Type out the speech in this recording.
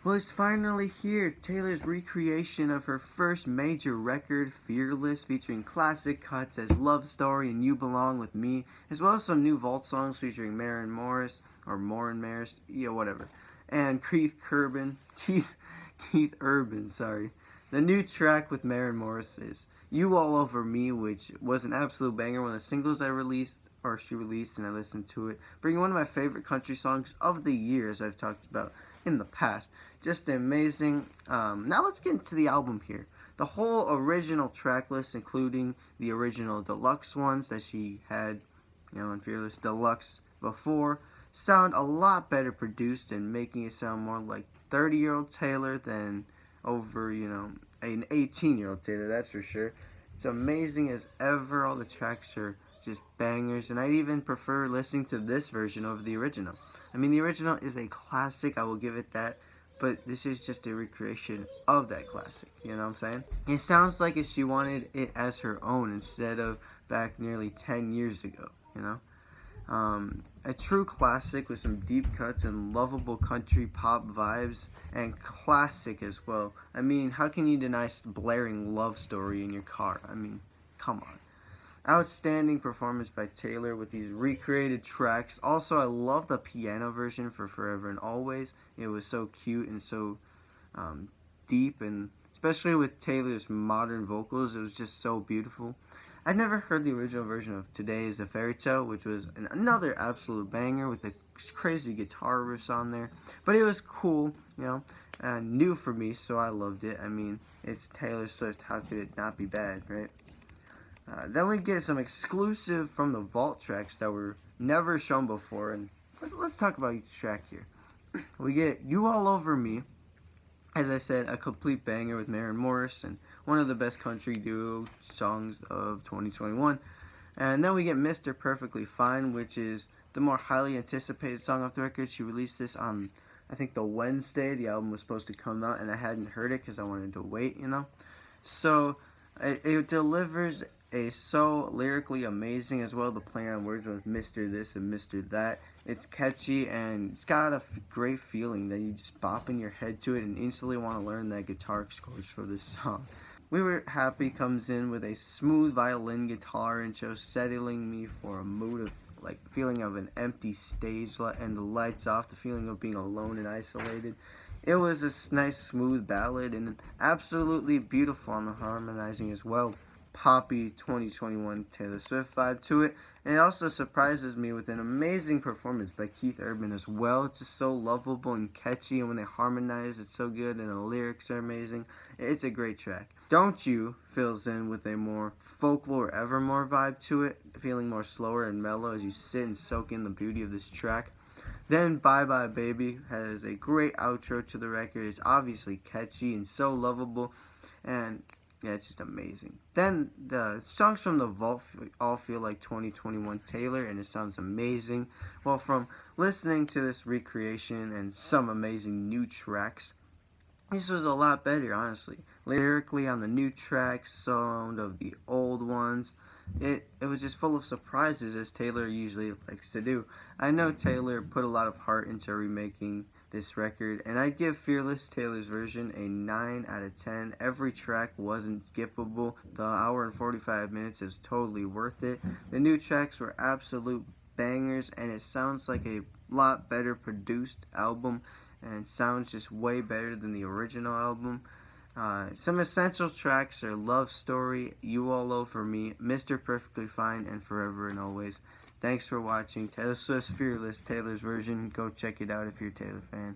Well, it's finally here. Taylor's recreation of her first major record, Fearless, featuring classic cuts as Love Story and You Belong With Me, as well as some new vault songs featuring Maren Morris, or Morin Maris, whatever, and Keith Urban, sorry. The new track with Maren Morris is You All Over Me, which was an absolute banger, one of the singles she released, and I listened to it, bringing one of my favorite country songs of the year, as I've talked about in the past. Just amazing. Now let's get into the album here. The whole original track list, including the original deluxe ones that she had, in Fearless Deluxe before, sound a lot better produced and making it sound more like 30-year-old Taylor than over, an 18-year-old Taylor, that's for sure. It's amazing as ever. All the tracks are just bangers, and I even prefer listening to this version over the original. I mean, the original is a classic, I will give it that, but this is just a recreation of that classic, you know what I'm saying? It sounds like if she wanted it as her own instead of back nearly 10 years ago, A true classic with some deep cuts and lovable country pop vibes, and classic as well. I mean, how can you deny blaring Love Story in your car? I mean, come on. Outstanding performance by Taylor with these recreated tracks. Also, I love the piano version for Forever and Always. It was so cute and so deep, and especially with Taylor's modern vocals, it was just so beautiful. I'd never heard the original version of Today Is a Fairy Tale, which was another absolute banger with the crazy guitar riffs on there. But it was cool, and new for me, so I loved it. I mean, it's Taylor Swift, how could it not be bad, right? Then we get some exclusive from the vault tracks that were never shown before, and let's talk about each track here. We get You All Over Me, as I said, a complete banger with Maren Morris, and one of the best country duo songs of 2021. And then we get Mr. Perfectly Fine, which is the more highly anticipated song off the record. She released this on, I think, the Wednesday the album was supposed to come out, and I hadn't heard it because I wanted to wait, So it delivers so lyrically amazing, as well, the play on words with Mr. This and Mr. That. It's catchy, and it's got a great feeling that you just bop in your head to it and instantly want to learn that guitar scores for this song. We Were Happy comes in with a smooth violin guitar intro, settling me for a mood of feeling of an empty stage and the lights off, the feeling of being alone and isolated. It was a nice smooth ballad and absolutely beautiful on the harmonizing as well. Poppy 2021 Taylor Swift vibe to it, and it also surprises me with an amazing performance by Keith Urban as well. It's just so lovable and catchy, and when they harmonize, it's so good, and the lyrics are amazing. It's a great track. Don't You fills in with a more folklore Evermore vibe to it, feeling more slower and mellow as you sit and soak in the beauty of this track. Then Bye Bye Baby has a great outro to the record. It's obviously catchy and so lovable, and yeah, it's just amazing. Then the songs from the vault all feel like 2021 Taylor, and it sounds amazing. Well, from listening to this recreation and some amazing new tracks, this was a lot better, honestly. Lyrically on the new tracks, sound of the old ones, it was just full of surprises, as Taylor usually likes to do. I know Taylor put a lot of heart into remaking this record, and I'd give Fearless Taylor's version a 9 out of 10. Every track wasn't skippable. The hour and 45 minutes is totally worth it. The new tracks were absolute bangers, and it sounds like a lot better produced album, and sounds just way better than the original album. Some essential tracks are Love Story, You All Over Me, Mr. Perfectly Fine, and Forever and Always. Thanks for watching Taylor Swift's Fearless, Taylor's version. Go check it out if you're a Taylor fan.